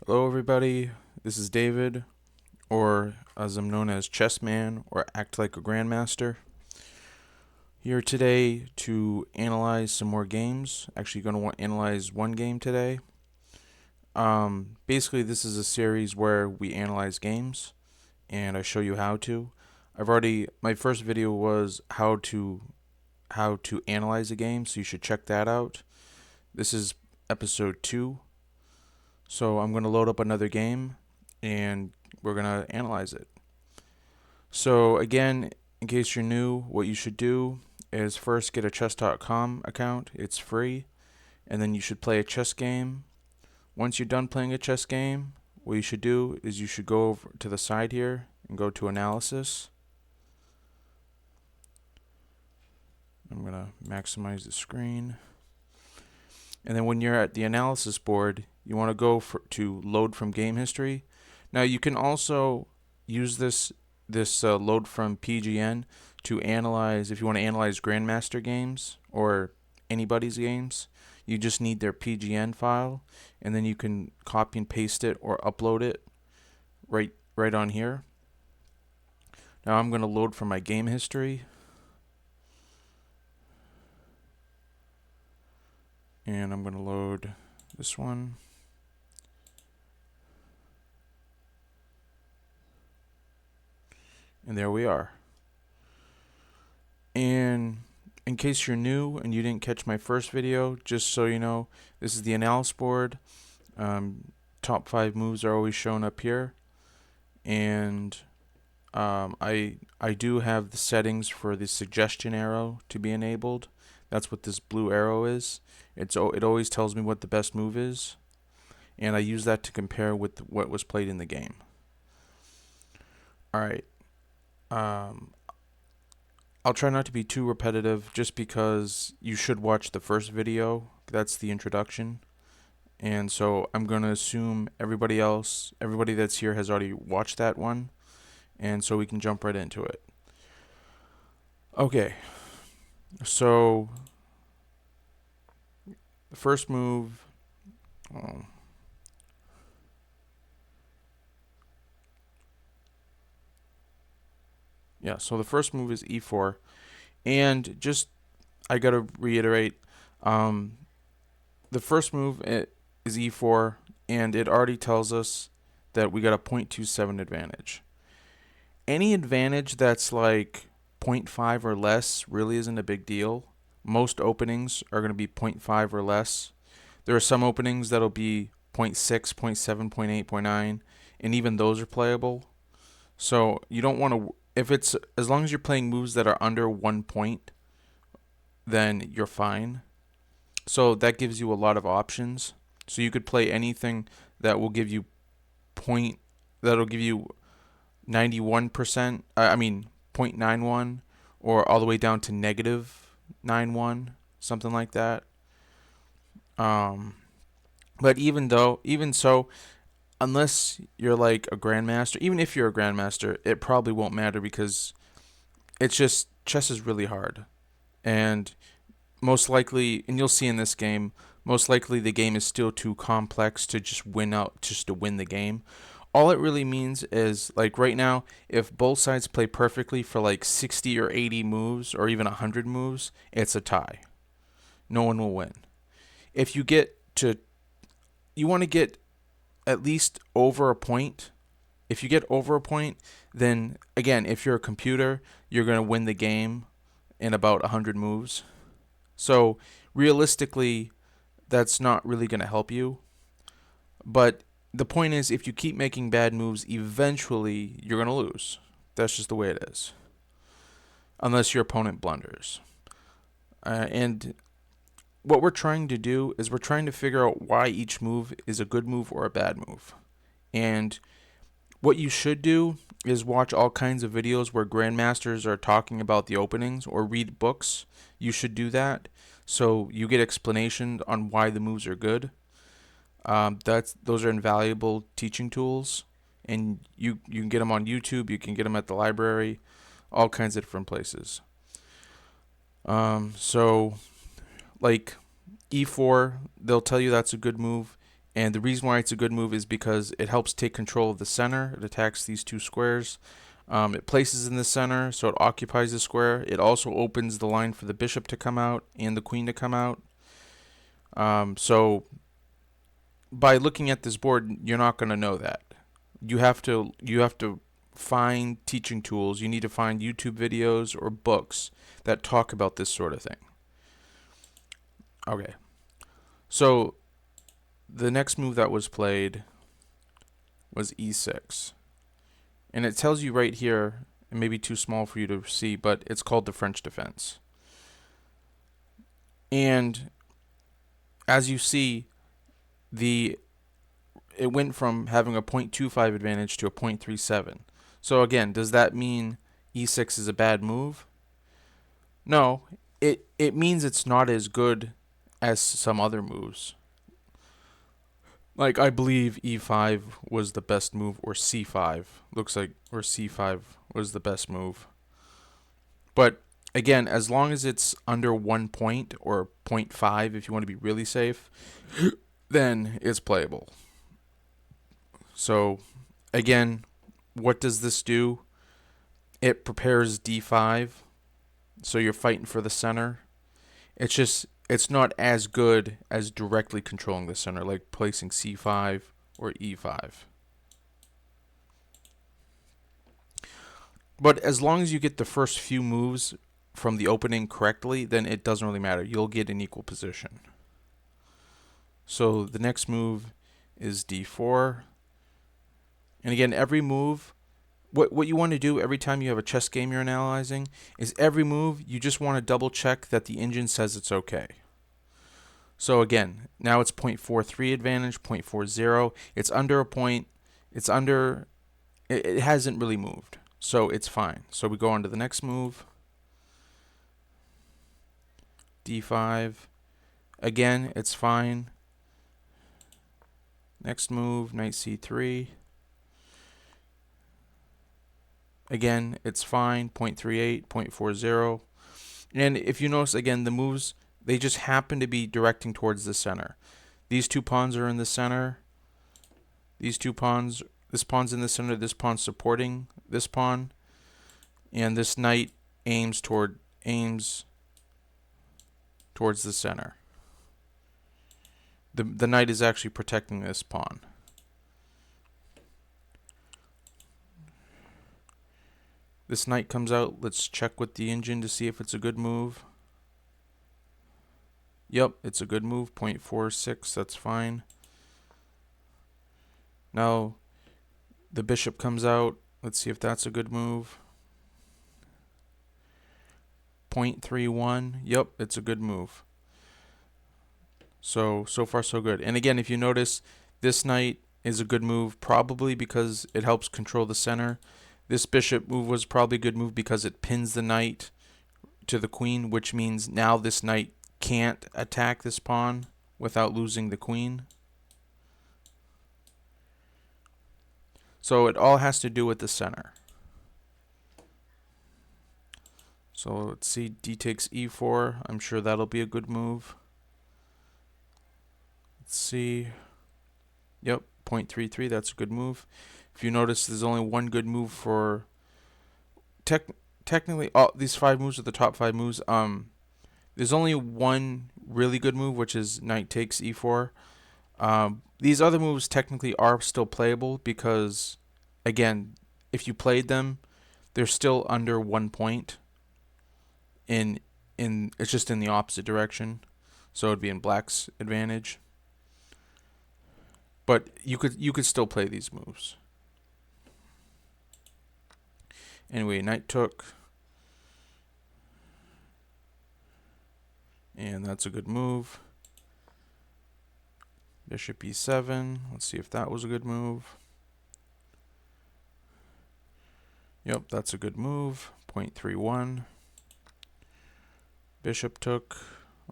Hello everybody, this is David, or as I'm known as Chessman, or Actlikeagrandmaster. Here today to analyze some more games. Actually going to analyze one game today. Basically this is a series where we analyze games, and I show you how to. My first video was how to analyze a game, so you should check that out. This is episode 2. So I'm going to load up another game and we're going to analyze it. So again, in case you're new, what you should do is first get a chess.com account. It's free. And then you should play a chess game. Once you're done playing a chess game, what you should do is you should go over to the side here and go to analysis. I'm going to maximize the screen. And then when you're at the analysis board, you want to go to load from game history. Now you can also use this load from PGN to analyze, if you want to analyze Grandmaster games or anybody's games. You just need their PGN file, and then you can copy and paste it or upload it right on here. Now I'm going to load from my game history. And I'm going to load this one. And there we are. And in case you're new and you didn't catch my first video, just so you know, this is the analysis board. Top 5 moves are always shown up here. And I do have the settings for the suggestion arrow to be enabled. That's what this blue arrow is. It always tells me what the best move is, and I use that to compare with what was played in the game. Alright. I'll try not to be too repetitive, just because you should watch the first video. That's the introduction. And so I'm going to assume everybody that's here has already watched that one, and so we can jump right into it. Okay. So the first move, so the first move is e4, and just I gotta reiterate, the first move is e4, and it already tells us that we got a 0.27 advantage. Any advantage that's like 0.5 or less really isn't a big deal. Most openings are going to be 0.5 or less. There are some openings that'll be 0.6, 0.7, 0.8, 0.9, and even those are playable. So you don't want to, as long as you're playing moves that are under 1 point, then you're fine. So that gives you a lot of options. So you could play anything that will give you that'll give you 91%, 0.91, or all the way down to negative 91, something like that. But even so, unless you're like a grandmaster, even if you're a grandmaster, it probably won't matter, because it's just, chess is really hard. And most likely, and you'll see in this game, most likely the game is still too complex to just to win the game. All it really means is, like right now, if both sides play perfectly for like 60 or 80 moves, or even 100 moves, it's a tie. No one will win. If you want to get at least over a point. If you get over a point, then again, if you're a computer, you're going to win the game in about 100 moves. So realistically, that's not really going to help you. But the point is, if you keep making bad moves, eventually you're going to lose. That's just the way it is. Unless your opponent blunders. And what we're trying to do is we're trying to figure out why each move is a good move or a bad move. And what you should do is watch all kinds of videos where grandmasters are talking about the openings, or read books. You should do that, so you get explanation on why the moves are good. Those are invaluable teaching tools, and you can get them on YouTube. You can get them at the library, all kinds of different places. So like e4, they'll tell you that's a good move. And the reason why it's a good move is because it helps take control of the center. It attacks these two squares. It places in the center, so it occupies the square. It also opens the line for the bishop to come out and the queen to come out. So by looking at this board, you're not going to know that. You have to find teaching tools. You need to find YouTube videos or books that talk about this sort of thing. Okay. So the next move that was played was e6. And it tells you right here, it may be too small for you to see, but it's called the French defense. And as you see, it went from having a 0.25 advantage to a 0.37. So again, does that mean e6 is a bad move? No, it means it's not as good as some other moves. Like, I believe e5 was the best move, or c5 looks like, or c5 was the best move. But again, as long as it's under 1 point, or 0.5 if you want to be really safe, then it's playable. So again, what does this do? It prepares d5, so you're fighting for the center. It's not as good as directly controlling the center, like placing c5 or e5. But as long as you get the first few moves from the opening correctly, then it doesn't really matter. You'll get an equal position. So the next move is d4. And again, every move, what you want to do every time you have a chess game you're analyzing is every move you just want to double check that the engine says it's okay. So again, now it's 0.43 advantage, 0.40. It's under a point. It hasn't really moved. So it's fine. So we go on to the next move. d5. Again, it's fine. Next move, knight c3. Again, it's fine. 0.38, 0.40. And if you notice, again, the moves, they just happen to be directing towards the center. These two pawns are in the center. These two pawns, this pawn's in the center, this pawn's supporting this pawn. And this knight aims towards the center. The knight is actually protecting this pawn. This knight comes out. Let's check with the engine to see if it's a good move. Yep, it's a good move. 0.46, that's fine. Now, the bishop comes out. Let's see if that's a good move. 0.31. Yep, it's a good move. So far so good. And again, if you notice, this knight is a good move probably because it helps control the center. This bishop move was probably a good move because it pins the knight to the queen, which means now this knight can't attack this pawn without losing the queen. So it all has to do with the center. So let's see, d takes e4. I'm sure that'll be a good move. Let's see. Yep, 0.33, that's a good move. If you notice, there's only one good move for technically all these 5 moves are the top 5 moves. There's only one really good move, which is knight takes e4. These other moves technically are still playable because, again, if you played them, they're still under 1 point. It's just in the opposite direction, so it'd be in black's advantage. But you could still play these moves. Anyway, knight took. And that's a good move. Bishop e7. Let's see if that was a good move. Yep, that's a good move. 0.31. Bishop took.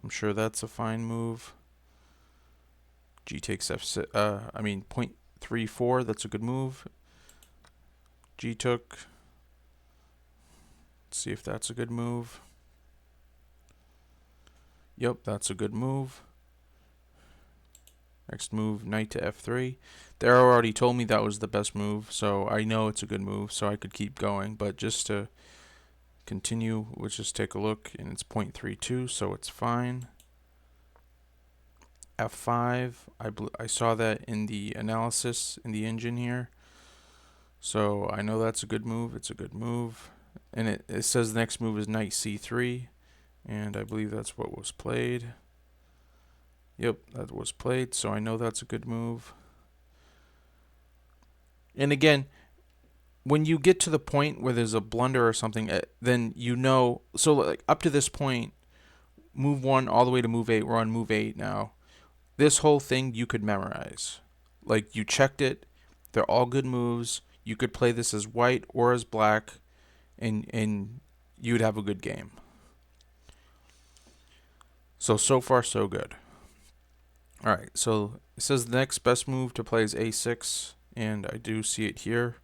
I'm sure that's a fine move. G takes f6. 0.34. That's a good move. G took. Let's see if that's a good move. Yep, that's a good move. Next move, knight to f3. They already told me that was the best move, so I know it's a good move, so I could keep going. But just to continue, let's just take a look, and it's 0.32, so it's fine. f5, I saw that in the analysis in the engine here, so I know that's a good move. It's a good move. And it says the next move is knight c3, and I believe that's what was played. Yep, that was played, so I know that's a good move. And again, when you get to the point where there's a blunder or something, then you know. So like up to this point, move 1 all the way to move 8, we're on move 8 now. This whole thing you could memorize. Like, you checked it, they're all good moves. You could play this as white or as black, and you'd have a good game. So far so good. Alright, so it says the next best move to play is a6, and I do see it here.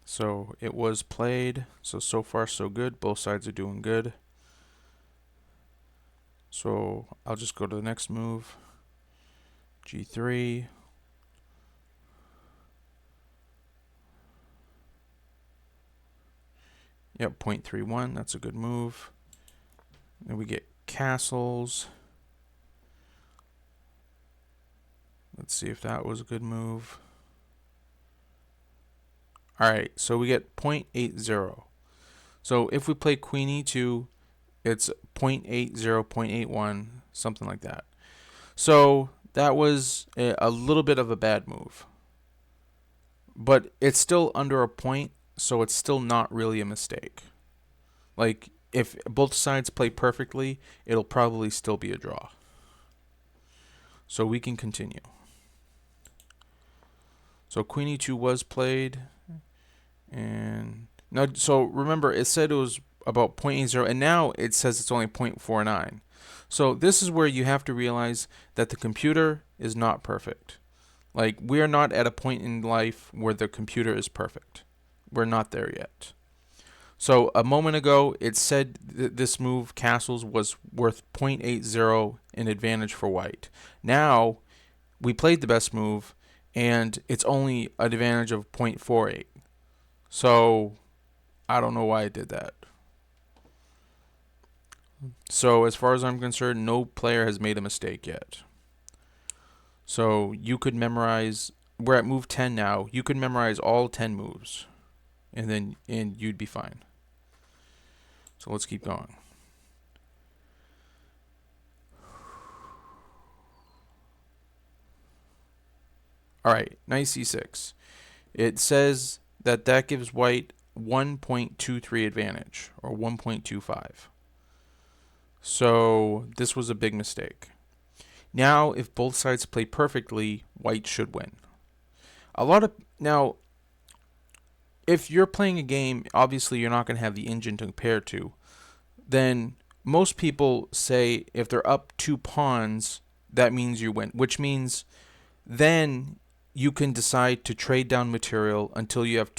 So it was played. So far so good. Both sides are doing good. So I'll just go to the next move. g3. Yep, 0.31. That's a good move. Then we get castles. Let's see if that was a good move. Alright, so we get 0.80. So if we play queen e2, it's 0.80, 0.81, something like that. So that was a little bit of a bad move. But it's still under a point, so it's still not really a mistake. Like, if both sides play perfectly, it'll probably still be a draw. So we can continue. So queen e2 was played. And now, so remember, it said it was about 0.80, and now it says it's only 0.49. So this is where you have to realize that the computer is not perfect. Like, we are not at a point in life where the computer is perfect. We're not there yet. So a moment ago, it said this move, castles, was worth 0.80 in advantage for white. Now, we played the best move, and it's only an advantage of 0.48. So I don't know why I did that. So as far as I'm concerned, no player has made a mistake yet. So you could memorize, we're at move 10 now, you could memorize all 10 moves, and you'd be fine. So let's keep going. Alright, knight c6. It says that gives white 1.23 advantage, or 1.25. So this was a big mistake. Now, if both sides play perfectly, white should win. Now, if you're playing a game, obviously you're not going to have the engine to compare to. Then most people say if they're up 2 pawns, that means you win, which means then you can decide to trade down material until you have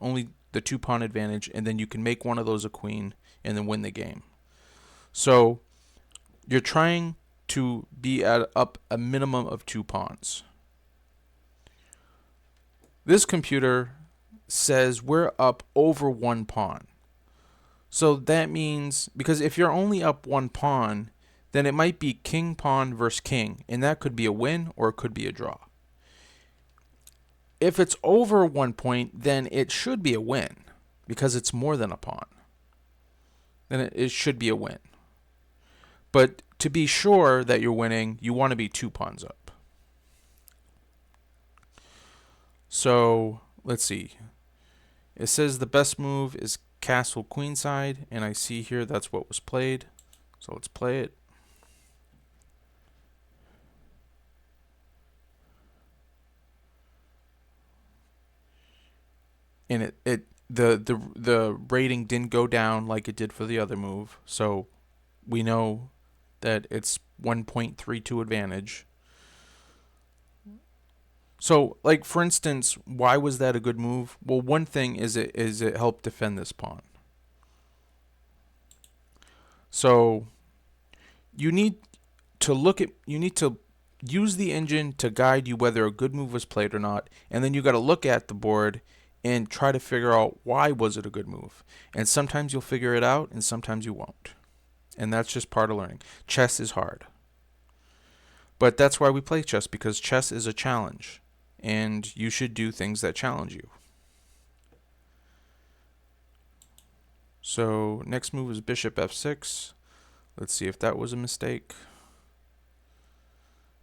only the 2 pawn advantage, and then you can make one of those a queen and then win the game. So you're trying to be up a minimum of 2 pawns. This computer says we're up over 1 pawn. So that means, because if you're only up 1 pawn, then it might be king pawn versus king, and that could be a win or it could be a draw. If it's over 1 point, then it should be a win, because it's more than a pawn. Then it should be a win. But to be sure that you're winning, you want to be 2 pawns up. So let's see. It says the best move is castle queenside, and I see here that's what was played. So let's play it. And the rating didn't go down like it did for the other move, so we know that it's 1.32 advantage. So, like, for instance, why was that a good move? Well, one thing is it helped defend this pawn. So you need to use the engine to guide you whether a good move was played or not, and then you got to look at the board and try to figure out why was it a good move. And sometimes you'll figure it out, and sometimes you won't. And that's just part of learning. Chess is hard. But that's why we play chess, because chess is a challenge, and you should do things that challenge you. So next move is bishop f6. Let's see if that was a mistake.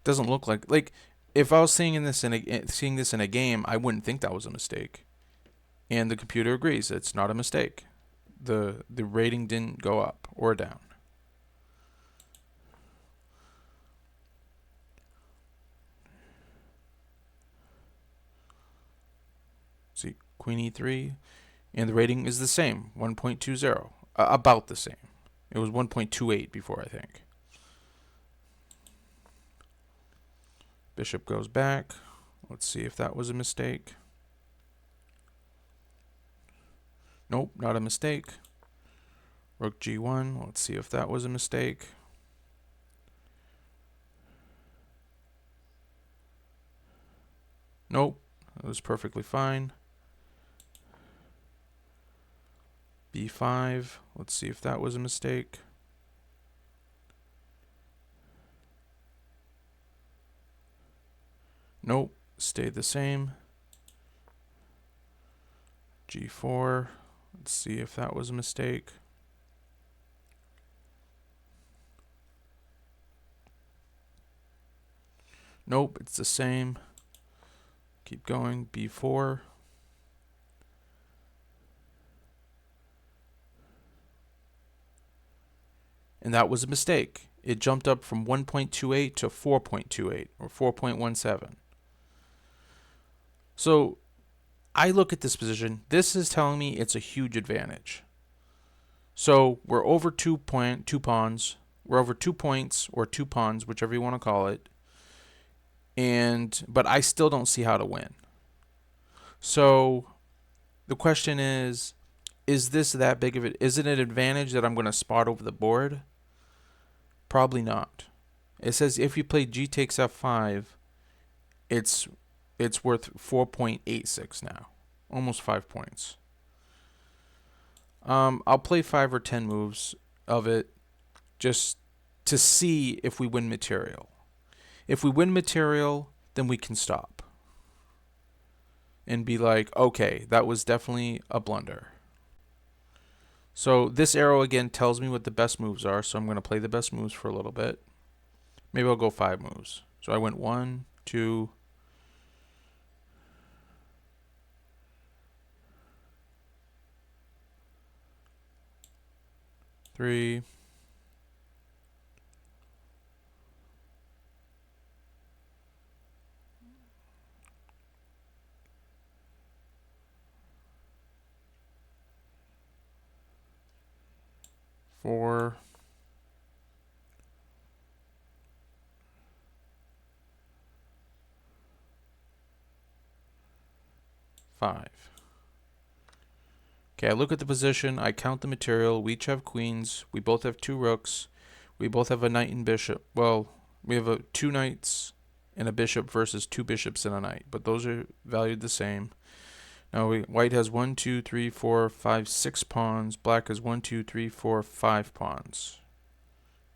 Doesn't look like if I was seeing this in a game, I wouldn't think that was a mistake. And the computer agrees it's not a mistake. The rating didn't go up or down. See, queen e3, and the rating is the same, 1.20, about the same. It was 1.28 before, I think. Bishop goes back. Let's see if that was a mistake. Nope, not a mistake. Rook g1. Let's see if that was a mistake. Nope, it was perfectly fine. b5. Let's see if that was a mistake. Nope, stayed the same. g4. Let's see if that was a mistake. Nope, it's the same. Keep going. b4. And that was a mistake. It jumped up from 1.28 to 4.28 or 4.17. So I look at this position. This is telling me it's a huge advantage. So we're over 2 pawns. We're over 2 points or 2 pawns, whichever you want to call it. But I still don't see how to win. So the question is this that big of it? Is it an advantage that I'm going to spot over the board? Probably not. It says if you play g takes f5, it's worth 4.86 now, almost 5 points. I'll play 5 or 10 moves of it just to see if we win material. If we win material, then we can stop and be like, okay, that was definitely a blunder. So this arrow again tells me what the best moves are, so I'm going to play the best moves for a little bit. Maybe I'll go 5 moves. So I went 1, 2, 3, 4, 5. Okay, I look at the position, I count the material, we each have queens, we both have 2 rooks, we both have a knight and bishop. Well, we have 2 knights and a bishop versus 2 bishops and a knight, but those are valued the same. Now white has 1, 2, 3, 4, 5, 6 pawns, black has 1, 2, 3, 4, 5 pawns.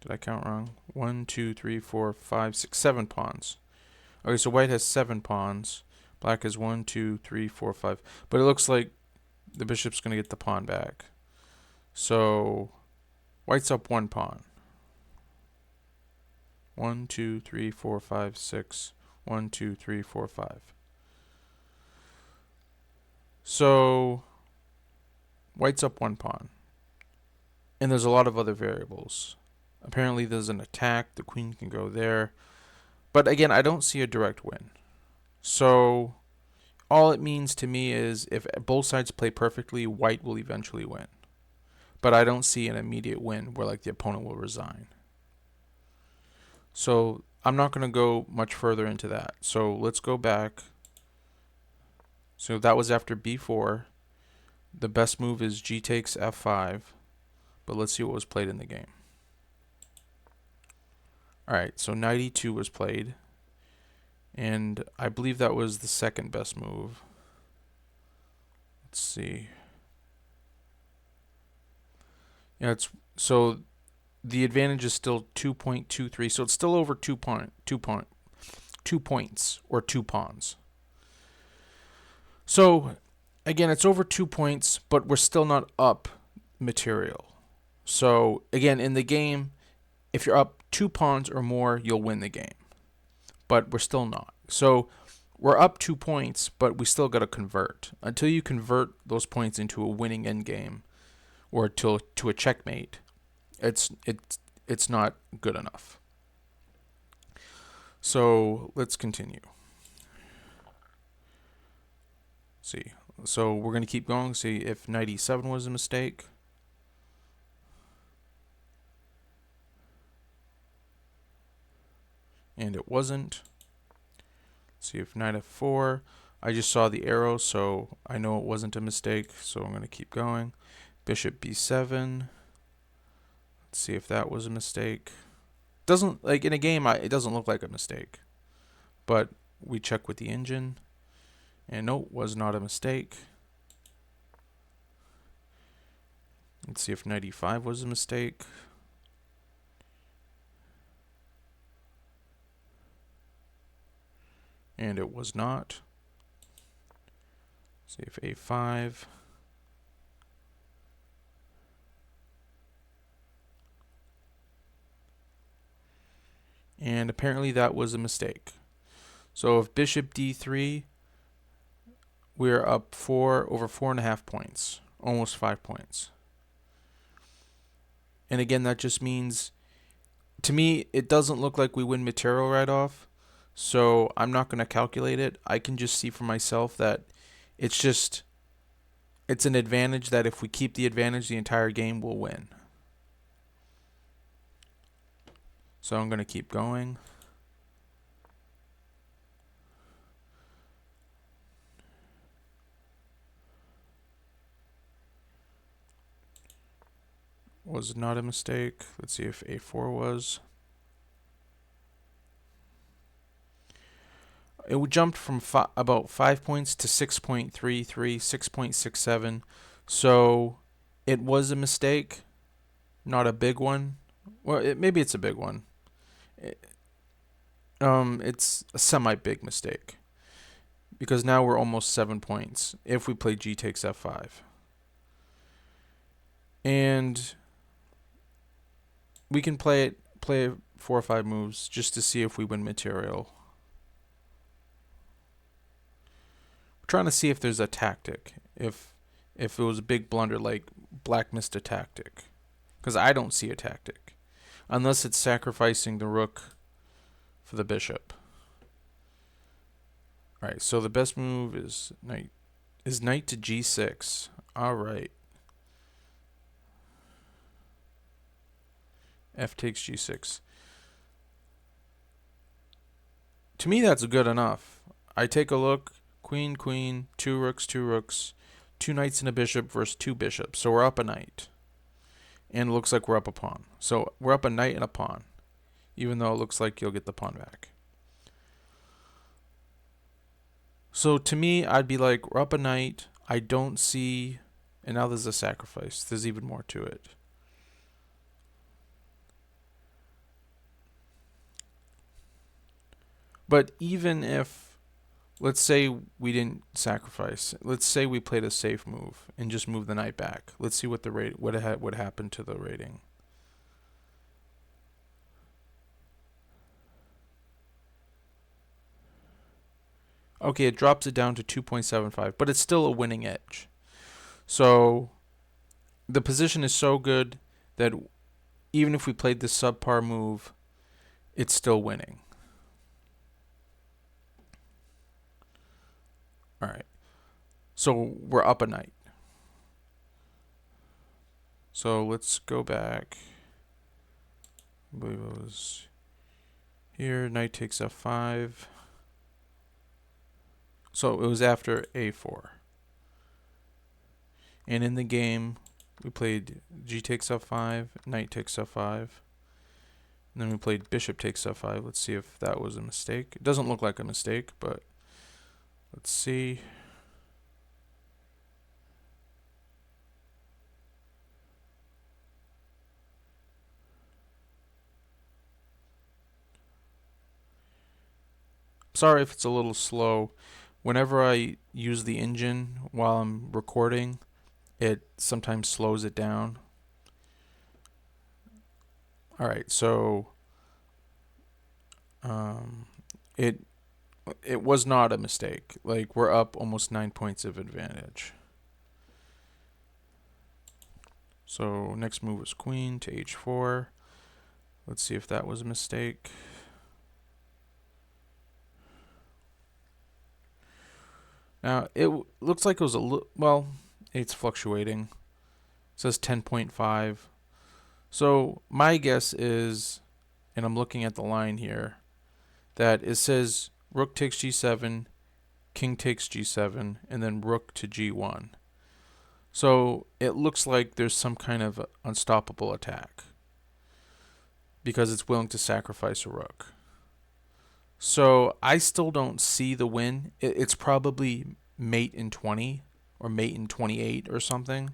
Did I count wrong? 1, 2, 3, 4, 5, 6, 7 pawns. Okay, so white has 7 pawns. Black has 1, 2, 3, 4, 5. But it looks like the bishop's going to get the pawn back. So white's up 1 pawn. 1, 2, 3, 4, 5, 6. 1, 2, 3, 4, 5. So white's up 1 pawn. And there's a lot of other variables. Apparently there's an attack. The queen can go there. But again, I don't see a direct win. So all it means to me is if both sides play perfectly, white will eventually win. But I don't see an immediate win where like the opponent will resign. So I'm not going to go much further into that. So let's go back. So that was after b4. The best move is g takes f5. But let's see what was played in the game. Alright, so knight e2 was played. And I believe that was the second best move. Let's see. Yeah, so the advantage is still 2.23, so it's still over 2 points or 2 pawns. So again, it's over 2 points, but we're still not up material. So again, in the game, if you're up 2 pawns or more, you'll win the game. But we're still not. So we're up 2 points, but we still got to convert. Until you convert those points into a winning endgame or to a checkmate, it's not good enough. So let's continue. See. So we're going to keep going, see if knight e7 was a mistake. And it wasn't. See if knight f4. I just saw the arrow, so I know it wasn't a mistake, so I'm going to keep going. Bishop b7. Let's see if that was a mistake. Doesn't, like in a game, it doesn't look like a mistake. But we check with the engine. And no, was not a mistake. Let's see if knight e5 was a mistake. And it was not. See if a5. And apparently that was a mistake. So if bishop d3, we're up over 4.5 points, almost 5 points. And again, that just means, to me, it doesn't look like we win material right off. So I'm not going to calculate it. I can just see for myself that it's an advantage that if we keep the advantage the entire game, we'll win. So I'm going to keep going. Was not a mistake. Let's see if a4 was. It jumped from about 5 points to 6.33, 6.67. So it was a mistake, not a big one. Well, maybe it's a big one. It's a semi-big mistake because now we're almost 7 points if we play g takes f5. And we can play 4 or 5 moves just to see if we win material. We're trying to see if there's a tactic, if it was a big blunder like black missed a tactic, because I don't see a tactic unless it's sacrificing the rook for the bishop. All right, so the best move is knight to g6. All right. F takes g6. To me, that's good enough. I take a look. Queen, queen, 2 rooks, 2 rooks, 2 knights and a bishop versus 2 bishops. So we're up a knight. And it looks like we're up a pawn. So we're up a knight and a pawn, even though it looks like you'll get the pawn back. So to me, I'd be like, we're up a knight. I don't see... And now there's a sacrifice. There's even more to it. But even if, let's say we didn't sacrifice. Let's say we played a safe move and just moved the knight back. Let's see what what happened to the rating. Okay, it drops it down to 2.75, but it's still a winning edge. So the position is so good that even if we played this subpar move, it's still winning. All right. So we're up a knight. So let's go back. I believe it was here. Knight takes f5. So it was after a4. And in the game, we played g takes f5, knight takes f5. And then we played bishop takes f5. Let's see if that was a mistake. It doesn't look like a mistake, but let's see. Sorry if it's a little slow. Whenever I use the engine while I'm recording, it sometimes slows it down. Alright, so it was not a mistake. Like, we're up almost 9 points of advantage. So next move was queen to h4. Let's see if that was a mistake. Now, it looks like it was a little, well, it's fluctuating. It says 10.5. So my guess is, and I'm looking at the line here, that it says rook takes g7, king takes g7, and then rook to g1. So it looks like there's some kind of unstoppable attack because it's willing to sacrifice a rook. So I still don't see the win. It's probably mate in 20 or mate in 28 or something.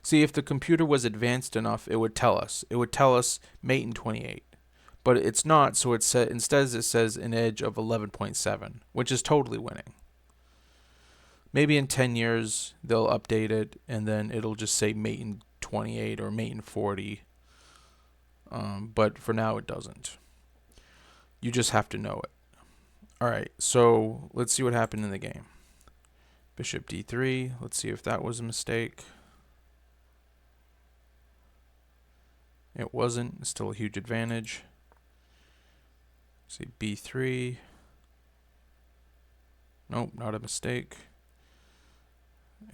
See, if the computer was advanced enough, it would tell us. It would tell us mate in 28. But it's not, so instead it says an edge of 11.7, which is totally winning. Maybe in 10 years they'll update it and then it'll just say mate in 28 or mate in 40. But for now it doesn't. You just have to know it. Alright, so let's see what happened in the game. Bishop d3. Let's see if that was a mistake. It wasn't. It's still a huge advantage. See b3. Nope, not a mistake.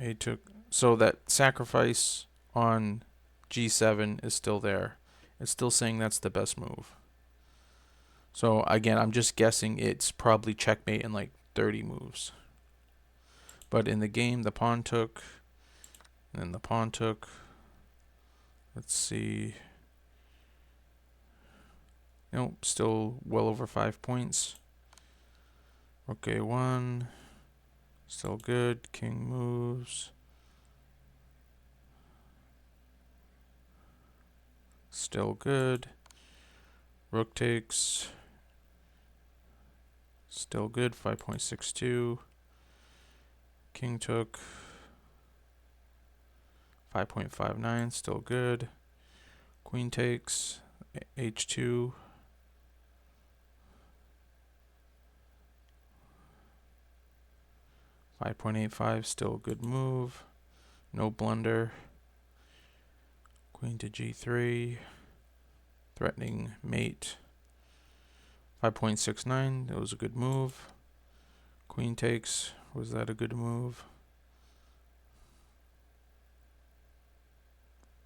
A took. So that sacrifice on g7 is still there. It's still saying that's the best move. So again, I'm just guessing it's probably checkmate in like 30 moves. But in the game, the pawn took, and then the pawn took. Let's see. Nope, still well over 5 points. Rook a1. Still good. King moves. Still good. Rook takes. Still good. 5.62. King took. 5.59. Still good. Queen takes. h2. 5.85. Still a good move. No blunder. Queen to g3. Threatening mate. 5.69. That was a good move. Queen takes. Was that a good move?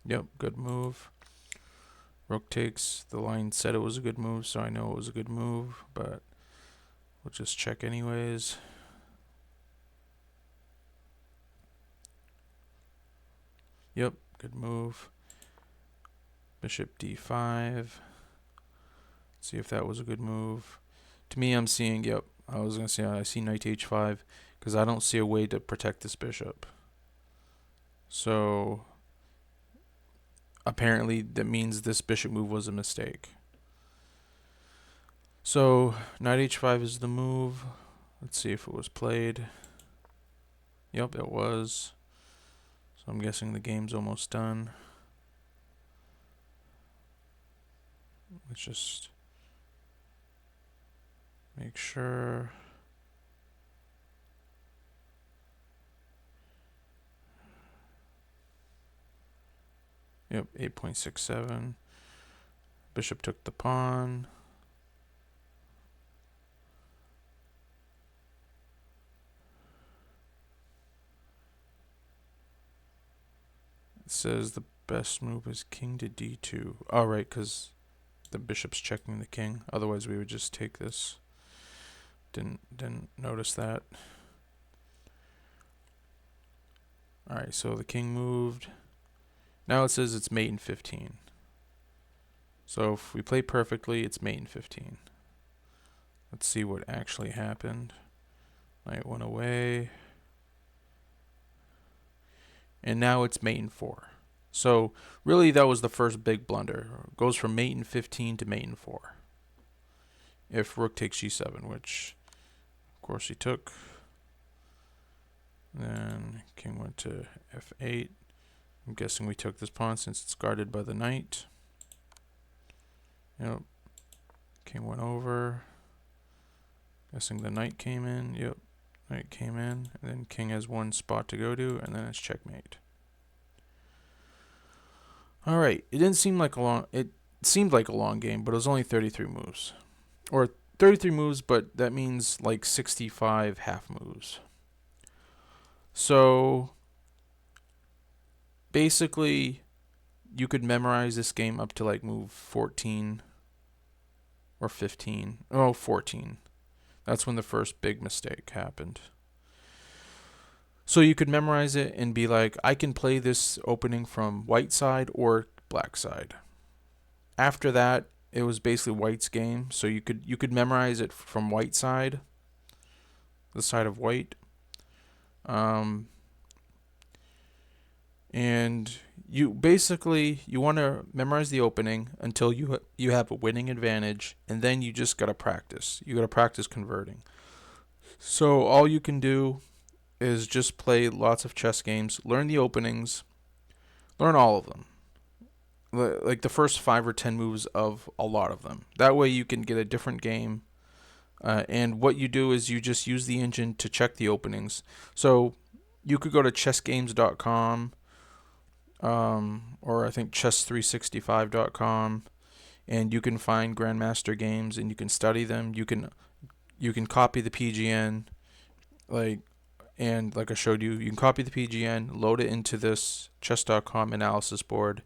Yep, good move. Rook takes. The line said it was a good move, so I know it was a good move, but we'll just check anyways. Yep, good move. Bishop d5. See if that was a good move. To me, I'm seeing, yep, I was going to say I see knight h5 because I don't see a way to protect this bishop. So apparently that means this bishop move was a mistake. So knight h5 is the move. Let's see if it was played. Yep, it was. So I'm guessing the game's almost done. Let's just make sure. Yep, 8.67. Bishop took the pawn. It says the best move is king to d2. Oh, right, because the bishop's checking the king. Otherwise, we would just take this. Didn't notice that. All right, so the king moved. Now it says it's mate in 15. So if we play perfectly, it's mate in 15. Let's see what actually happened. Knight went away. And now it's mate in 4. So really that was the first big blunder. It goes from mate in 15 to mate in 4. If rook takes g7, which of course he took. Then king went to f8. I'm guessing we took this pawn since it's guarded by the knight. Yep. King went over. Guessing the knight came in. Yep. Knight came in. And then king has one spot to go to, and then it's checkmate. Alright. It didn't seem like a long it seemed like a long game, but it was only 33 moves. Or 33 moves, but that means like 65 half moves. So basically you could memorize this game up to like move 14 or 15. Oh, 14. That's when the first big mistake happened. So you could memorize it and be like, I can play this opening from white side or black side. After that, it was basically white's game. So you could memorize it from white side, the side of white. And you basically you want to memorize the opening until you have a winning advantage, and then you just got to practice. You got to practice converting. So all you can do is just play lots of chess games, learn the openings, learn all of them. Like the first 5 or 10 moves of a lot of them. That way you can get a different game. And what you do is you just use the engine to check the openings. So you could go to chessgames.com, or I think chess365.com, and you can find Grandmaster games and you can study them. You can copy the PGN, like I showed you, you can copy the PGN, load it into this chess.com analysis board,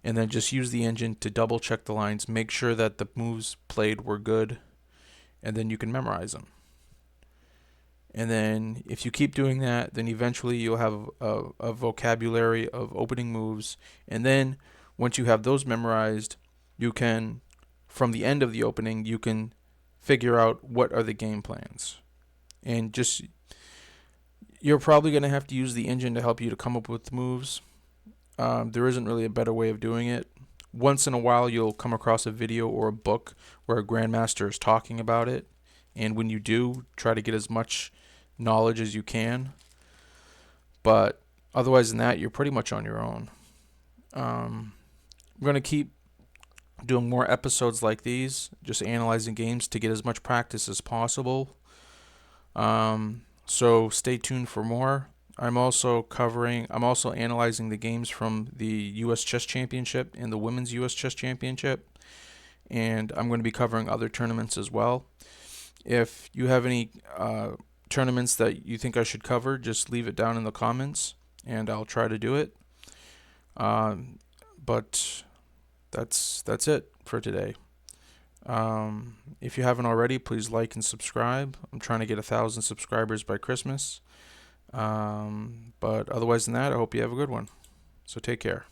and then just use the engine to double check the lines, make sure that the moves played were good, and then you can memorize them. And then if you keep doing that, then eventually you'll have a vocabulary of opening moves. And then once you have those memorized, you can, from the end of the opening, you can figure out what are the game plans. And just, you're probably going to have to use the engine to help you to come up with moves. There isn't really a better way of doing it. Once in a while, you'll come across a video or a book where a grandmaster is talking about it. And when you do, try to get as much knowledge as you can. But otherwise than that, you're pretty much on your own. I'm going to keep doing more episodes like these, just analyzing games to get as much practice as possible. So stay tuned for more. I'm also analyzing the games from the U.S. Chess Championship and the Women's U.S. Chess Championship. And I'm going to be covering other tournaments as well. If you have any tournaments that you think I should cover, just leave it down in the comments, and I'll try to do it. But that's it for today. If you haven't already, please like and subscribe. I'm trying to get 1,000 subscribers by Christmas. But otherwise than that, I hope you have a good one. So take care.